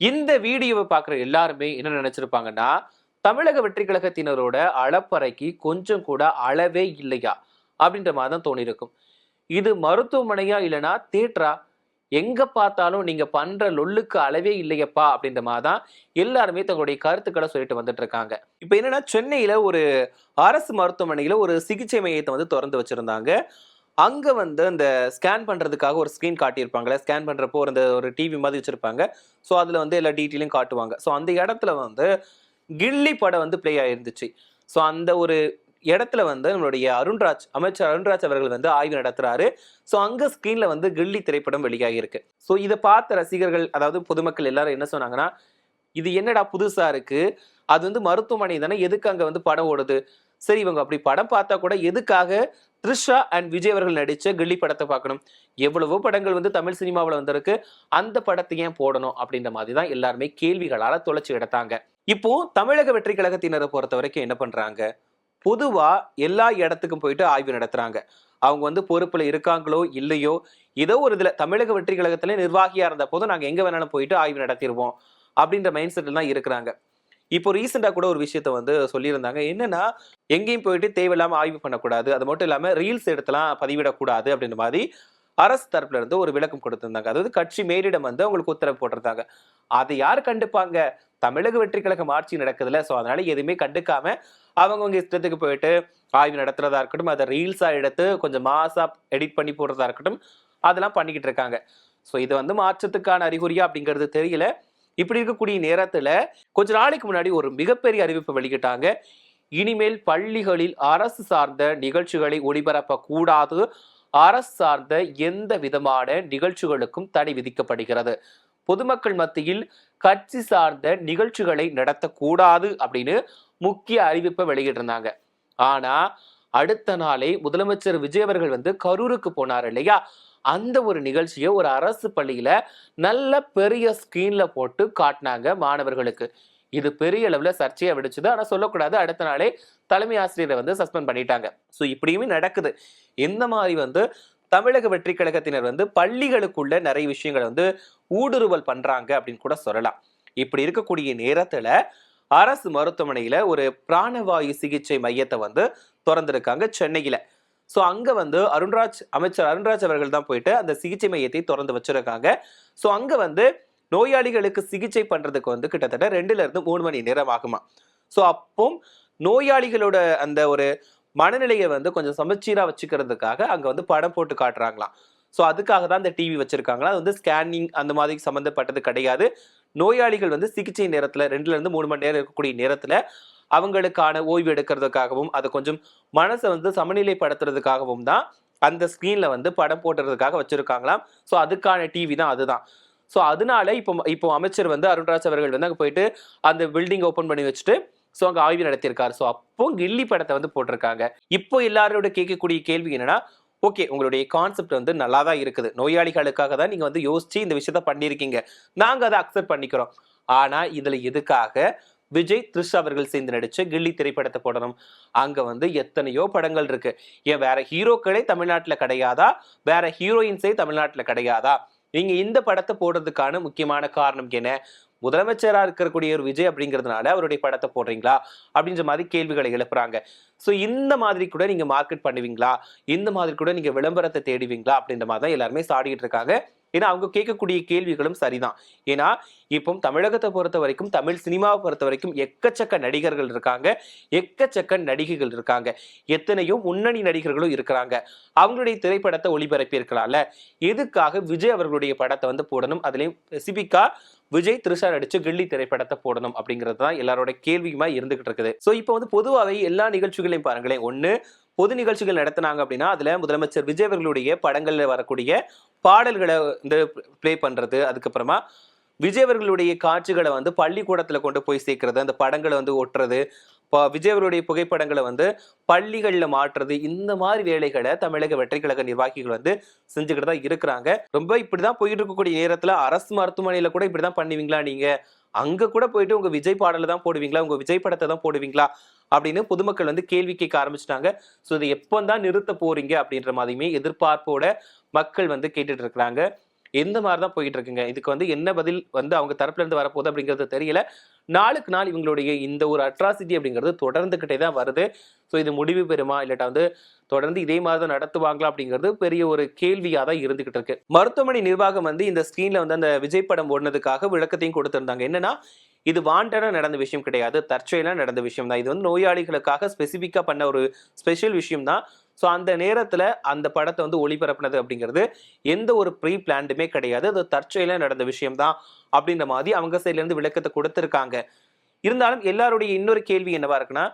இந்த வீடியோவை பார்க்குற எல்லாருமே என்ன நினைச்சிருப்பாங்கன்னா, தமிழக வெற்றி கழகத்தினரோட அளப்பறைக்கு கொஞ்சம் கூட அளவே இல்லையா? அப்படின்ற மாரி தான் தோணியிருக்கும். இது மருத்துவமனையா? இல்லன்னா தியேட்டரா? எங்க பார்த்தாலும் நீங்க பண்ற லொல்லுக்கு அளவே இல்லையப்பா! அப்படின்ற மாரி தான் எல்லாருமே தங்களுடைய கருத்துக்கள சொல்லிட்டு வந்துட்டு இருக்காங்க. இப்ப என்னன்னா, சென்னையில ஒரு அரசு மருத்துவமனையில ஒரு சிகிச்சை மையத்த வந்து தொறந்து வச்சிருந்தாங்க. அங்க வந்து அந்த ஸ்கேன் பண்றதுக்காக ஒரு ஸ்க்ரீன் காட்டியிருப்பாங்கல்ல. ஸ்கேன் பண்றப்போ ஒரு டிவி மாதிரி வச்சிருப்பாங்க. ஸோ, அதுல வந்து எல்லா டீட்டெயிலும் காட்டுவாங்க. ஸோ, அந்த இடத்துல வந்து கில்லி படம் வந்து ப்ளே ஆயிருந்துச்சு. ஸோ, அந்த ஒரு இடத்துல வந்து நம்மளுடைய அமைச்சர் அருண்ராஜ் அவர்கள் வந்து ஆய்வு நடத்துறாரு. ஸோ, அங்க ஸ்க்ரீன்ல வந்து கில்லி திரைப்படம் வெளியாகியிருக்கு. ஸோ, இத பார்த்த ரசிகர்கள், அதாவது பொதுமக்கள் எல்லாரும் என்ன சொன்னாங்கன்னா, "இது என்னடா புதுசா இருக்கு? அது வந்து மருத்துவமனை தானே, எதுக்கு அங்க வந்து படம் ஓடுது? சரி, இவங்க அப்படி படம் பார்த்தா கூட எதுக்காக த்ரிஷா அண்ட் விஜய் அவர்கள் நடிச்ச கில்லி படத்த பார்க்கணும்? எவ்வளவோ படங்கள் வந்து தமிழ் சினிமாவுல வந்திருக்கு. அந்த படத்த ஏன் போடணும்?" அப்படின்ற மாதிரி தான் எல்லாருமே கேள்விகளால தொலைச்சு எடுத்தாங்க. இப்போ தமிழக வெற்றி கழகத்தினரை பொறுத்தவரைக்கும் என்ன பண்றாங்க? பொதுவா எல்லா இடத்துக்கும் போயிட்டு ஆய்வு நடத்துறாங்க. அவங்க வந்து பொறுப்புல இருக்காங்களோ, இல்லையோ, ஏதோ ஒரு இதுல தமிழக வெற்றி கழகத்தில நிர்வாகியா இருந்த போதும் நாங்க எங்க வேணாலும் போயிட்டு ஆய்வு நடத்திருவோம். அப்படின்ற மைண்ட் செட்ல தான் இருக்கிறாங்க. இப்போ ரீசென்ட்டா கூட ஒரு விஷயத்த வந்து சொல்லியிருந்தாங்க. என்னன்னா, எங்கேயும் போயிட்டு தேவையில்லாம ஆய்வு பண்ணக்கூடாது. அது மட்டும் இல்லாம ரீல்ஸ் எடுத்துலாம் பதிவிடக்கூடாது அப்படின்ற மாரி அரசு தரப்புல இருந்து ஒரு விளக்கம் கொடுத்திருந்தாங்க. அதாவது கட்சி மேலிடம் வந்து அவங்களுக்கு உத்தரவு போட்டிருந்தாங்க. அத யார் கண்டுப்பாங்க? தமிழக வெற்றி கழகம் ஆட்சி நடக்குதுல்ல. ஸோ அதனால எதுவுமே கண்டுக்காம அவங்கவங்க இஷ்டத்துக்கு போயிட்டு ஆய்வு நடத்துறதா இருக்கட்டும், அத ரீல்ஸா எடுத்து கொஞ்சம் மாஸா எடிட் பண்ணி போடுறதா இருக்கட்டும், அதெல்லாம் பண்ணிக்கிட்டு இருக்காங்க. ஸோ இது வந்து மாற்றத்துக்கான அறிகுறியா அப்படிங்கிறது தெரியல. இப்படி இருக்கக்கூடிய நேரத்துல கொஞ்ச நாளைக்கு முன்னாடி ஒரு மிகப்பெரிய அறிவிப்பு வெளியிட்டாங்க. இனிமேல் பள்ளிகளில் அரசு சார்ந்த நிகழ்ச்சிகளை ஒளிபரப்பக்கூடாது. அரசு சார்ந்த எந்த விதமான நிகழ்ச்சிகளுக்கும் தடை விதிக்கப்படுகிறது. பொதுமக்கள் மத்தியில் கட்சி சார்ந்த நிகழ்ச்சிகளை நடத்தக்கூடாது அப்படின்னு முக்கிய அறிவிப்பை வெளியிட்டிருந்தாங்க. ஆனா அடுத்த நாளே முதலமைச்சர் விஜய் அவர்கள் வந்து கரூருக்கு போனார் இல்லையா? அந்த ஒரு நிகழ்ச்சியை ஒரு அரசு பள்ளியில நல்ல பெரிய ஸ்கிரீன்ல போட்டு காட்டினாங்க மாணவர்களுக்கு. இது பெரிய அளவுல சர்ச்சையா வெடிச்சது. ஆனா சொல்லக்கூடாது. அடுத்த நாளே தலைமை ஆசிரியரை வந்து சஸ்பெண்ட் பண்ணிட்டாங்க. சோ இப்படியுமே நடக்குது. எந்த மாதிரி வந்து தமிழக வெற்றி கழகத்தினர் வந்து பள்ளிகளுக்குள்ள நிறைய விஷயங்களை வந்து ஊடுருவல் பண்றாங்க அப்படின்னு கூட சொல்லலாம். இப்படி இருக்கக்கூடிய நேரத்துல அரசு மருத்துவமனையில ஒரு பிராணவாயு சிகிச்சை மையத்தை வந்து திறந்திருக்காங்க சென்னையில. சோ அங்க வந்து அமைச்சர் அருண்ராஜ் அவர்கள் தான் போயிட்டு அந்த சிகிச்சை மையத்தை திறந்து வச்சிருக்காங்க. சோ அங்க வந்து நோயாளிகளுக்கு சிகிச்சை பண்றதுக்கு வந்து கிட்டத்தட்ட 2ல இருந்து 3 மணி நேரம் ஆகுமா. சோ அப்போ நோயாளிகளோட அந்த ஒரு மனநிலையை வந்து கொஞ்சம் சமச்சீரா வச்சுக்கிறதுக்காக அங்க வந்து படம் போட்டு காட்டுறாங்களாம். சோ அதுக்காக தான் இந்த டிவி வச்சிருக்காங்களா. அது வந்து ஸ்கேனிங் அந்த மாதிரி சம்பந்தப்பட்டது கிடையாது. நோயாளிகள் வந்து சிகிச்சை நேரத்துல 2ல இருந்து 3 மணி நேரம் இருக்கக்கூடிய நேரத்துல அவங்களுக்கான ஓய்வு எடுக்கிறதுக்காகவும், அதை கொஞ்சம் மனசை வந்து சமநிலைப்படுத்துறதுக்காகவும் தான் அந்த ஸ்கிரீன்ல வந்து படம் போடுறதுக்காக வச்சிருக்காங்களாம். சோ அதுக்கான டிவி தான் அதுதான். சோ அதனால இப்போ அமைச்சர் வந்து அருண்ராஜ் அவர்கள் வந்து அங்க போயிட்டு அந்த பில்டிங் ஓபன் பண்ணி வச்சுட்டு சோ அங்க ஆய்வு நடத்தியிருக்காரு. சோ அப்போ கில்லி படத்தை வந்து போட்டிருக்காங்க. இப்போ எல்லாரோட கேட்கக்கூடிய கேள்வி என்னன்னா, ஓகே, உங்களுடைய கான்செப்ட் வந்து நல்லா தான் இருக்குது. நோயாளிகளுக்காக தான் நீங்க வந்து யோசிச்சு இந்த விஷயத்த பண்ணியிருக்கீங்க. நாங்க அதை அக்செப்ட் பண்ணிக்கிறோம். ஆனா இதுல எதுக்காக விஜய், த்ரிஷா அவர்கள் சேர்ந்து நடிச்ச கில்லி திரைப்படத்தை போடணும்? அங்க வந்து எத்தனையோ படங்கள் இருக்கு. ஏன் வேற ஹீரோக்களே தமிழ்நாட்டுல கிடையாதா? வேற ஹீரோயின்ஸே தமிழ்நாட்டுல கிடையாதா? நீங்க இந்த படத்தை போடுறதுக்கான முக்கியமான காரணம் என்ன? முதலமைச்சரா இருக்கக்கூடிய ஒரு விஜய் அப்படிங்கிறதுனால அவருடைய படத்தை போடுறீங்களா? அப்படின்ற மாதிரி கேள்விகளை எழுப்புறாங்க. சோ இந்த மாதிரி கூட நீங்க மார்க்கெட் பண்ணுவீங்களா? இந்த மாதிரி கூட நீங்க விளம்பரத்தை தேடுவீங்களா? அப்படின்ற மாதிரி தான் எல்லாருமே சாடிட்டு இருக்காங்க. ஏன்னா அவங்க கேட்கக்கூடிய கேள்விகளும் சரிதான். ஏன்னா இப்போ தமிழகத்தை பொறுத்த வரைக்கும், தமிழ் சினிமாவை பொறுத்த வரைக்கும் எக்கச்சக்க நடிகர்கள் இருக்காங்க, எக்கச்சக்க நடிகைகள் இருக்காங்க, எத்தனையோ முன்னணி நடிகர்களும் இருக்கிறாங்க. அவங்களுடைய திரைப்படத்தை ஒளிபரப்பி இருக்கலாம்ல. எதுக்காக விஜய் அவர்களுடைய படத்தை வந்து போடணும்? அதுலயும் ஸ்பெசிபிக்கா விஜய், த்ரிஷா நடிச்ச கில்லி திரைப்படத்தை போடணும் அப்படிங்கிறது தான் எல்லாரோட கேள்வியுமா இருந்துகிட்டு இருக்குது. சோ இப்போ வந்து பொதுவாகவே எல்லா நிகழ்ச்சிகளையும் பாருங்களேன். ஒண்ணு பொது நிகழ்ச்சிகள் நடத்தினாங்க அப்படின்னா அதுல முதலமைச்சர் விஜய் அவர்களுடைய படங்கள்ல வரக்கூடிய பாடல்களை வந்து பிளே பண்றது, அதுக்கப்புறமா விஜய் அவர்களுடைய காட்சிகளை வந்து பள்ளிக்கூடத்துல கொண்டு போய் சேர்க்கிறது, அந்த படங்களை வந்து ஒட்டுறது, விஜய் அவருடைய புகைப்படங்களை வந்து பள்ளிகள்ல மாற்றுறது, இந்த மாதிரி வேலைகளை தமிழக வெற்றி கழக நிர்வாகிகள் வந்து செஞ்சுக்கிட்டு தான் இருக்கிறாங்க. ரொம்ப இப்படிதான் போயிட்டு இருக்கக்கூடிய நேரத்துல அரசு மருத்துவமனையில கூட இப்படிதான் பண்ணுவீங்களா நீங்க? அங்க கூட போயிட்டு உங்க விஜய் பாடலை தான் போடுவீங்களா? உங்க விஜய் படத்தை தான் போடுவீங்களா? அப்படின்னு பொதுமக்கள் வந்து கேள்வி கேட்க ஆரம்பிச்சிட்டாங்க. சோ இதை எப்போ தான் நிறுத்த போறீங்க அப்படின்ற மாதிரியுமே எதிர்பார்ப்போட மக்கள் வந்து கேட்டுட்டு இருக்கிறாங்க. எந்த மாதிரி தான் போயிட்டு இருக்குங்க. இதுக்கு வந்து என்ன பதில் வந்து அவங்க தரப்புல இருந்து வரப்போகுது அப்படிங்கிறது தெரியல. நாளுக்கு நாள் இவங்களுடைய இந்த ஒரு அட்ராசிட்டி அப்படிங்கிறது தொடர்ந்துகிட்டே தான் வருது. ஸோ இது முடிவு பெறுமா? இல்லாட்டா வந்து தொடர்ந்து இதே மாதிரி தான் நடத்துவாங்களா? அப்படிங்கிறது பெரிய ஒரு கேள்வியா தான் இருந்துகிட்டு இருக்கு. மருத்துவமனை நிர்வாகம் வந்து இந்த ஸ்கிரீன்ல வந்து அந்த விஜய் படம் ஓடுனதுக்காக விளக்கத்தையும் கொடுத்திருந்தாங்க. என்னன்னா, இது வாண்டடா நடந்த விஷயம் கிடையாது. தற்செயலா நடந்த விஷயம் தான். இது வந்து நோயாளிகளுக்காக ஸ்பெசிஃபிக்கா பண்ண ஒரு ஸ்பெஷல் விஷயம் தான். ஸோ அந்த நேரத்துல அந்த படத்தை வந்து ஒளிபரப்புனது அப்படிங்கிறது எந்த ஒரு ப்ரீ பிளான்டுமே கிடையாது. அது தற்செயலா நடந்த விஷயம் தான் அப்படின்ற மாதிரி அவங்க சைட்ல இருந்து விளக்கத்தை கொடுத்திருக்காங்க. இருந்தாலும் எல்லாருடைய இன்னொரு கேள்வி என்னவா இருக்குன்னா,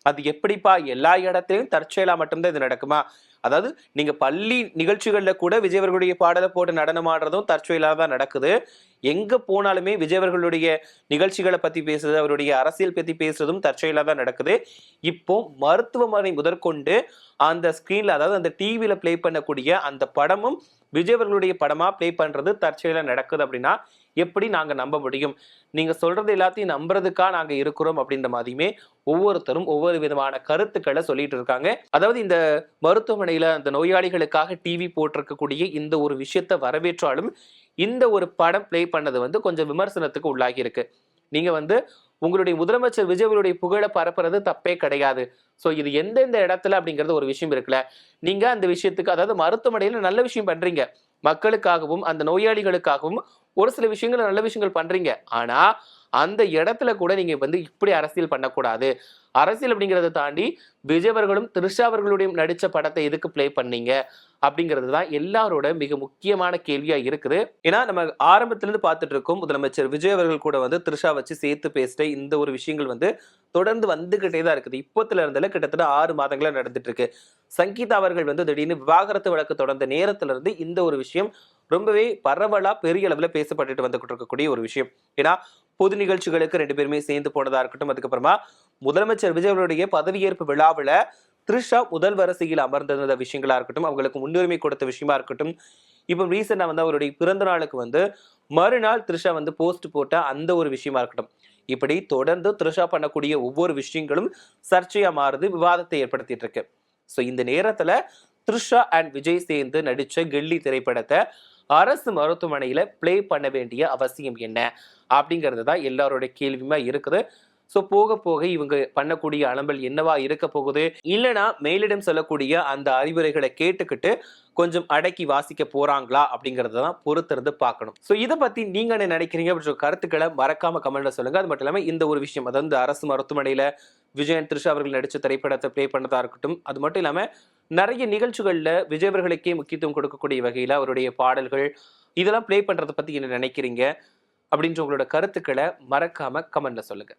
அது எப்படிப்பா எல்லா இடத்திலும் தற்செயலா மட்டும்தான் இது நடக்குமா? அதாவது நீங்க பள்ளி நிகழ்ச்சிகள்ல கூட விஜய் அவர்களுடைய பாடலை போட்டு நடனம் ஆடுறதும் தற்செயலா தான் நடக்குது. எங்க போனாலுமே விஜய் அவர்களுடைய நிகழ்ச்சிகளை பத்தி பேசுறது, அவருடைய அரசியல் பத்தி பேசுறதும் தற்செயலா தான் நடக்குது. இப்போ மருத்துவமனை முதற்கொண்டு அந்த ஸ்கிரீன்ல, அதாவது அந்த டிவில பிளே பண்ணக்கூடிய அந்த படமும் விஜய் அவர்களுடைய படமா பிளே பண்றது தற்செயலா நடக்குது அப்படின்னா எப்படி நாங்க நம்ப முடியும்? நீங்க சொல்றது எல்லாத்தையும் நம்புறதுக்கா நாங்க இருக்கிறோம் அப்படின்ற மாதிரியுமே ஒவ்வொருத்தரும் ஒவ்வொரு விதமான கருத்துக்களை சொல்லிட்டு இருக்காங்க. அதாவது இந்த மருத்துவமனையில அந்த நோயாளிகளுக்காக டிவி போட்டிருக்கக்கூடிய இந்த ஒரு விஷயத்தை வரவேற்றாலும் இந்த ஒரு படம் பிளே பண்ணது வந்து கொஞ்சம் விமர்சனத்துக்கு உள்ளாகி இருக்கு. நீங்க வந்து உங்களுடைய முதலமைச்சர் விஜய் அவர்களுடைய புகழை பரப்புறது தப்பே கிடையாது. சோ இது எந்தெந்த இடத்துல அப்படிங்கிறது ஒரு விஷயம் இருக்குல்ல. நீங்க அந்த விஷயத்துக்கு, அதாவது மருத்துவமனையில நல்ல விஷயம் பண்றீங்க. மக்களுக்காகவும் அந்த நோயாளிகளுக்காகவும் ஒரு சில விஷயங்கள் நல்ல விஷயங்கள் பண்றீங்க. ஆனா அந்த இடத்துல கூட நீங்க வந்து இப்படி அரசியல் பண்ணக்கூடாது. அரசியல் அப்படிங்கிறத தாண்டி விஜய் அவர்களும் த்ரிஷா அவர்களுடைய நடிச்ச படத்தை எதுக்கு பிளே பண்ணீங்க அப்படிங்கிறது தான் எல்லாரோட மிக முக்கியமான கேள்வியா இருக்குது. ஏன்னா நம்ம ஆரம்பத்துல இருந்து பார்த்துட்டு இருக்கோம், முதலமைச்சர் விஜய் அவர்கள் கூட வந்து த்ரிஷா வச்சு சேர்த்து பேசிட்ட இந்த ஒரு விஷயங்கள் வந்து தொடர்ந்து வந்துகிட்டே தான் இருக்குது. இப்போத்துல இருந்தால கிட்டத்தட்ட 6 மாதங்களா நடந்துட்டு இருக்கு. சங்கீதா அவர்கள் வந்து திடீர்னு விவாகரத்து வழக்கு தொடர்ந்த நேரத்துல இருந்து இந்த ஒரு விஷயம் ரொம்பவே பரவலா பெரிய அளவுல பேசப்பட்டுட்டு வந்துகிட்டு இருக்கக்கூடிய ஒரு விஷயம். ஏன்னா பொது நிகழ்ச்சிகளுக்கு 2 பேருமே சேர்ந்து போனதா இருக்கட்டும், அதுக்கப்புறமா முதலமைச்சர் விஜய் அவருடைய பதவியேற்பு விழாவில் த்ரிஷா முதல் வரிசையில் அமர்ந்திருந்த விஷயங்களா இருக்கட்டும், அவங்களுக்கு முன்னுரிமை கொடுத்த விஷயமா இருக்கட்டும், இப்போ ரீசெண்டா வந்து அவருடைய பிறந்த நாளுக்கு வந்து மறுநாள் த்ரிஷா வந்து போஸ்ட் போட்ட அந்த ஒரு விஷயமா இருக்கட்டும், இப்படி தொடர்ந்து த்ரிஷா பண்ணக்கூடிய ஒவ்வொரு விஷயங்களும் சர்ச்சையா மாறுது, விவாதத்தை ஏற்படுத்திட்டு இருக்கு. ஸோ இந்த நேரத்துல த்ரிஷா அண்ட் விஜய் சேர்ந்து நடிச்ச கில்லி திரைப்படத்தை அரசு மருத்துவமனையில பிளே பண்ண வேண்டிய அவசியம் என்ன அப்படிங்கிறது தான் எல்லாரோட கேள்வியுமா இருக்குது. ஸோ போக போக இவங்க பண்ணக்கூடிய அலம்பல் என்னவா இருக்க போகுது, இல்லைன்னா மேலிடம் சொல்லக்கூடிய அந்த அறிவுரைகளை கேட்டுக்கிட்டு கொஞ்சம் அடக்கி வாசிக்க போறாங்களா அப்படிங்கறத தான் பொறுத்திருந்து பார்க்கணும். ஸோ இதை பத்தி நீங்க என்ன நினைக்கிறீங்க அப்படின்ற கருத்துக்களை மறக்காம கமெண்ட்ல சொல்லுங்க. அது மட்டும் இல்லாம இந்த ஒரு விஷயம், அதாவது அரசு மருத்துவமனையில விஜயன் த்ரிஷா அவர்கள் நடிச்ச திரைப்படத்தை பிளே பண்ணதா இருக்கட்டும், அது மட்டும் இல்லாம நிறைய நிகழ்ச்சிகள்ல விஜய் அவர்களுக்கே முக்கியத்துவம் கொடுக்கக்கூடிய வகையில அவருடைய பாடல்கள் இதெல்லாம் பிளே பண்றதை பத்தி என்ன நினைக்கிறீங்க அப்படின்ற உங்களோட கருத்துக்களை மறக்காம கமெண்ட்ல சொல்லுங்க.